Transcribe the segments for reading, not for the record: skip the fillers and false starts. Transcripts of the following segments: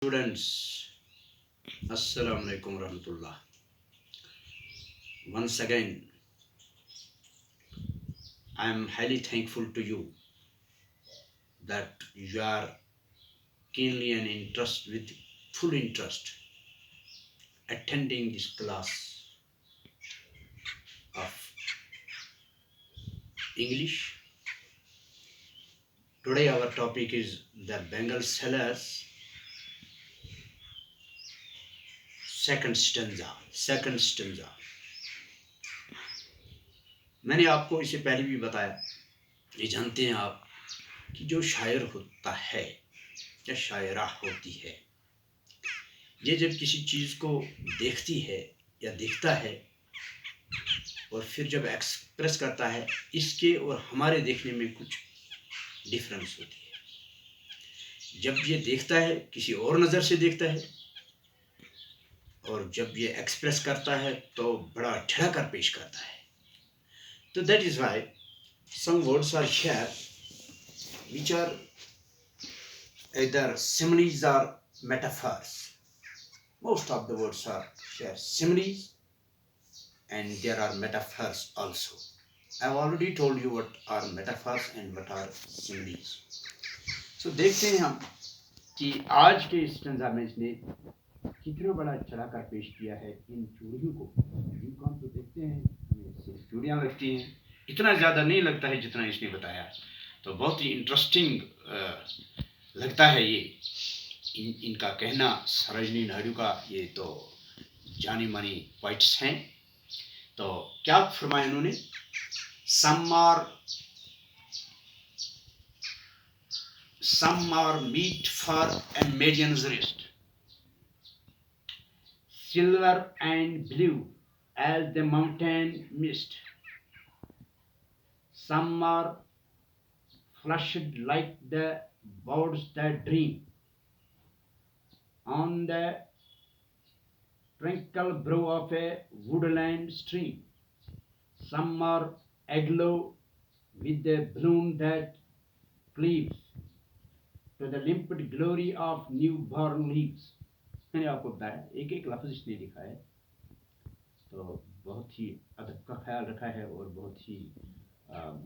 Students, Assalamu alaikum warahmatullah. Once again, I am highly thankful to you that you are keenly and with full interest attending this class of English. Today our topic is the Bengal Sellers second stanza. मैंने आपको इससे पहले भी बताया, ये जानते हैं आप कि जो शायर होता है या शायरा होती है, ये जब किसी चीज़ को देखती है या देखता है और फिर जब एक्सप्रेस करता है, इसके और हमारे देखने में कुछ डिफरेंस होती है। जब ये देखता है किसी और नज़र से देखता है और जब ये एक्सप्रेस करता है तो बड़ा ठहरा कर पेश करता है। So that is why some words are here which are either similes or metaphors. Most of the words are here similes and there are metaphors also. I have already told you what are metaphors and what are similes. So देखते हैं हम कि आज के stanza में इसने कितना बड़ा चढ़ा कर पेश किया है इन चूड़ियों को, जिनको हम तो देखते हैं चूड़ियाँ लगती हैं, इतना ज़्यादा नहीं लगता है जितना इसने बताया। तो बहुत ही इंटरेस्टिंग लगता है ये इनका कहना। सरोजिनी नायडू का ये तो जानी मानी पोइट्स हैं। तो क्या फरमाया उन्होंने? Some are meat for a maiden's wrist, silver and blue as the mountain mist. Some are flushed like the birds that dream on the tranquil brow of a woodland stream. Some are aglow with the bloom that cleaves to the limpid glory of newborn leaves. मैंने आपको बताया एक एक लफ्ज़ इसने लिखा है, तो बहुत ही अदब का ख्याल रखा है और बहुत ही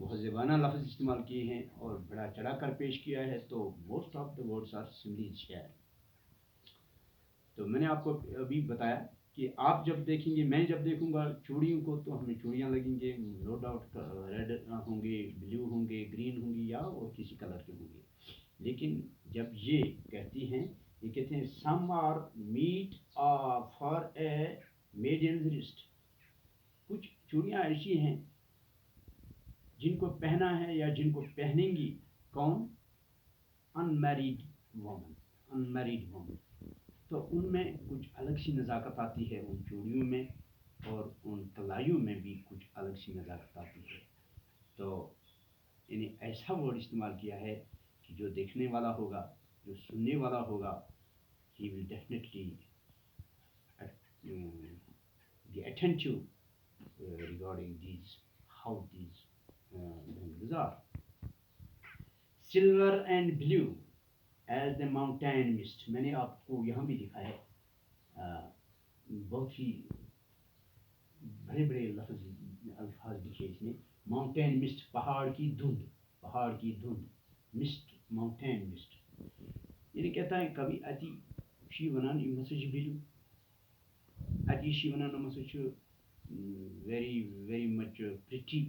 मुहज़्ज़बाना लफ्ज़ इस्तेमाल किए हैं और बड़ा चढ़ा कर पेश किया है। तो most of the words are similes here. तो मैंने आपको अभी बताया कि आप जब देखेंगे, मैं जब देखूंगा चूड़ियों को, तो हमें चूड़ियाँ लगेंगे, नो डाउट रेड होंगे, ब्लू होंगे, ग्रीन होंगी या और किसी कलर के होंगे। लेकिन जब ये कहती हैं, ये कहते हैं some are meet for a maiden wrist. कुछ चूड़ियाँ ऐसी हैं जिनको पहना है या जिनको पहनेंगी कौन? Unmarried woman. तो उनमें कुछ अलग सी नज़ाकत आती है उन चूड़ियों में, और उन कलाइयों में भी कुछ अलग सी नज़ाकत आती है। तो इन्हें ऐसा वर्ड इस्तेमाल किया है कि जो देखने वाला होगा, जो सुनने वाला होगा, he will definitely be attentive regarding these, how these languages are. Silver and blue as the mountain mist. मैंने आपको यहाँ भी लिखा है, बहुत ही बड़े बड़े अल्फाज लिखे इसने। माउंटेन मिस्ट, पहाड़ की धुंध, मिस्ट, माउंटेन मिस्ट। यानी कहता है कभी अति शीवनान इमसज बिलू, अति शीवनान मसज very much pretty,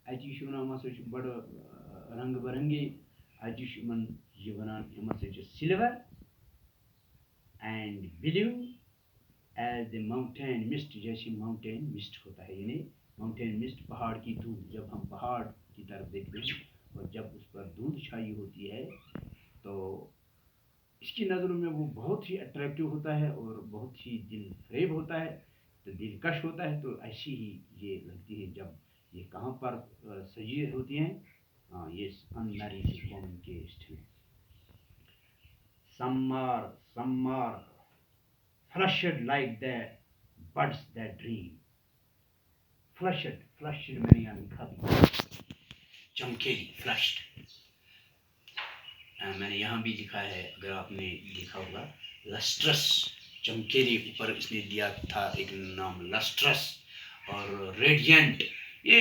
अति शीवनान मसज बड़ रंग बरंगे, अति शीवनान मसज silver and blue as the mountain mist, जैसे माउंटेन मिस्ट होता है। यानी माउंटेन मिस्ट पहाड़ की धुंध, जब हम पहाड़ की तरफ देखते हैं और जब उस पर धुंध छाई होती है तो इसकी नज़रों में वो बहुत ही अट्रैक्टिव होता है और बहुत ही दिल फरेब होता है, तो दिलकश होता है। तो ऐसी ही ये लगती है जब ये कहाँ पर सजी होती हैं, ये अनमैरिड वोमन के स्थित। Some are flushed like the buds that dream. Flushed मैंने यहाँ लिखा भी, चमकेली, flushed। मैंने यहाँ भी लिखा है, अगर आपने देखा होगा लस्ट्रस, चमकेली, ऊपर इसने दिया था एक नाम लस्ट्रस और रेडियंट। ये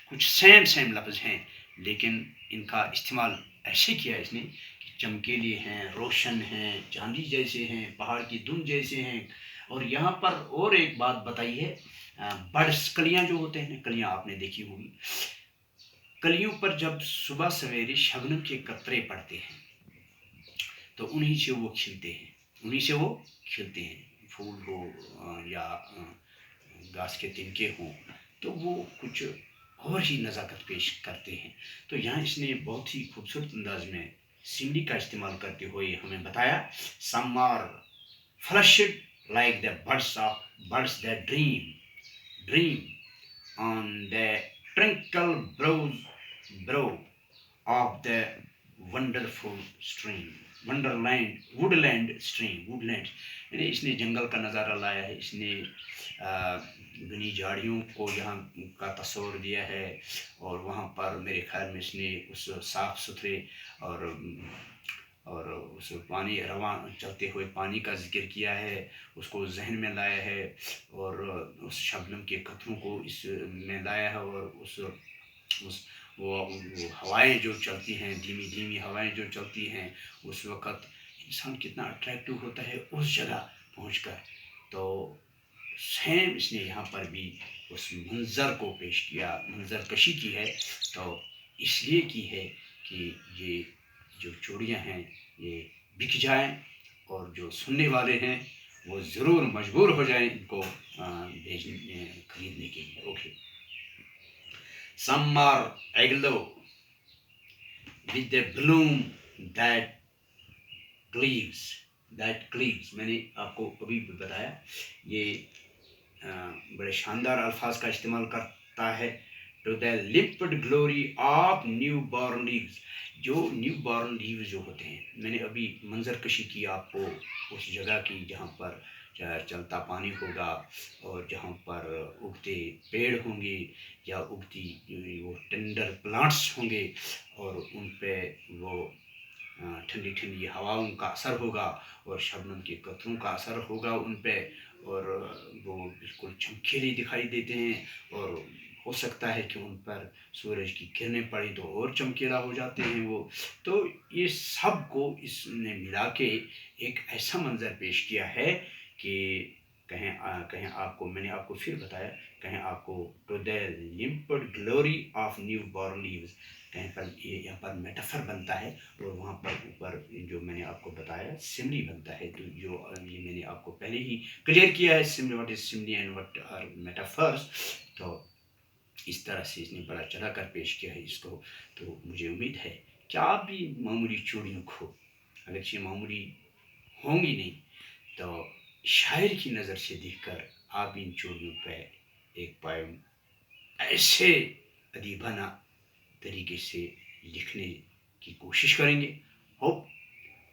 कुछ सेम लफ्ज़ हैं, लेकिन इनका इस्तेमाल ऐसे किया इसने कि चमकेली हैं, रोशन हैं, चांदी जैसे हैं, पहाड़ की धुंध जैसे हैं। और यहाँ पर और एक बात बताई है, बर्ड्स, कलियाँ जो होते हैं, कलियाँ आपने देखी होंगी, कलियों पर जब सुबह सवेरे शबनम के कतरे पड़ते हैं तो उन्हीं से वो खिलते हैं। फूल हो या घास के तिनके हों, तो वो कुछ और ही नज़ाकत पेश करते हैं। तो यहाँ इसने बहुत ही खूबसूरत अंदाज में सिमली का इस्तेमाल करते हुए हमें बताया, some are flushed like the birds that dream on the twinkle brow of the wonderful stream, woodland, यानी इसने जंगल का नज़ारा लाया है, इसने घनी झाड़ियों को यहाँ का तस्वर दिया है। और वहाँ पर मेरे ख्याल में इसने उस साफ़ सुथरे और उस पानी रवां चलते हुए पानी का जिक्र किया है, उसको जहन में लाया है। और उस शबनम के कतरों को इस में लाया है। और उस वो हवाएं जो चलती हैं, धीमी धीमी हवाएं जो चलती हैं, उस वक़्त इंसान कितना अट्रैक्टिव होता है उस जगह पहुंचकर। तो सेम इसने यहाँ पर भी उस मंज़र को पेश किया, मंज़र कशी की है। तो इसलिए की है कि ये जो चूड़ियाँ हैं ये बिक जाएं और जो सुनने वाले हैं वो ज़रूर मजबूर हो जाएं इनको भेजने खरीदने के लिए। Okay, some are aglow with a bloom that cleaves, मैंने आपको अभी भी बताया, ये बड़े शानदार अल्फाज का इस्तेमाल करता है। To the lipped glory of new born leaves, जो न्यू बॉर्न लीव्स जो होते हैं, मैंने अभी मंजर कशी की आपको उस जगह की जहाँ पर चलता पानी होगा और जहाँ पर उगते पेड़ होंगे या उगती वो टेंडर प्लांट्स होंगे और उन पे वो ठंडी ठंडी हवाओं का असर होगा और शबनम के कतरों का असर होगा उन पे, और वो बिल्कुल चमकीले दिखाई देते हैं। और हो सकता है कि उन पर सूरज की किरणें पड़ी तो और चमकीला हो जाते हैं वो। तो ये सब को इसने मिला के एक ऐसा मंजर पेश किया है कि कहें आपको, मैंने आपको फिर बताया, कहें आपको to the limpid glory of new born leaves, कहीं पर ये यहाँ पर मेटाफर बनता है और वहाँ पर ऊपर जो मैंने आपको बताया सिमली बनता है। तो जो ये मैंने आपको पहले ही क्लियर किया है, simile, what is simile and what are metaphors. तो इस तरह से इसने बड़ा चढ़ा कर पेश किया है इसको। तो मुझे उम्मीद है कि आप भी मामूली चूड़ियों को, अगर ये मामूली होंगी नहीं तो शायर की नज़र से देखकर आप इन चूड़ियों पर एक पोएम ऐसे अदीबाना तरीके से लिखने की कोशिश करेंगे। Hope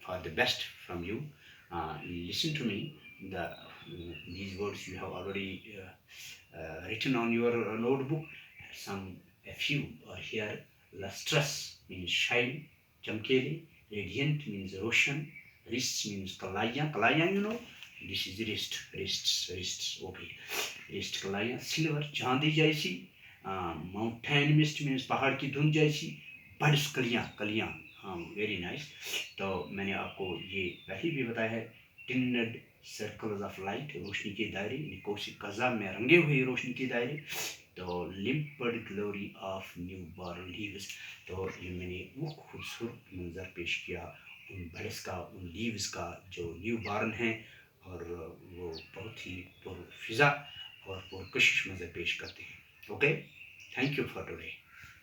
for the best from you. Listen to me, these words you have already written on your notebook. A few are here. Lustrous means shine, chamkeli. Radiant means roshan. Wrists means kalaya, you know. This is wrists. Okay, wrist kalaya. Silver, चांदी जैसी. Mountain mist means पहाड़ की धुंध जैसी. Birds, कलियाँ, हाँ, very nice. तो मैंने आपको ये पहले भी बताया है, टिन्नड सर्कल्स ऑफ लाइट, रोशनी के दायरे, निकोसी कज़ा में रंगे हुए रोशनी के दायरे। तो limpid glory of new born leaves, तो ये मैंने वो खूबसूरत मंजर पेश किया उन बर्ड्स का, उन लीव्स का जो न्यू बॉर्न हैं और वो बहुत ही पुरफ़िज़ा और पुरकशिश मंजर पेश करते हैं। Okay, thank you for today.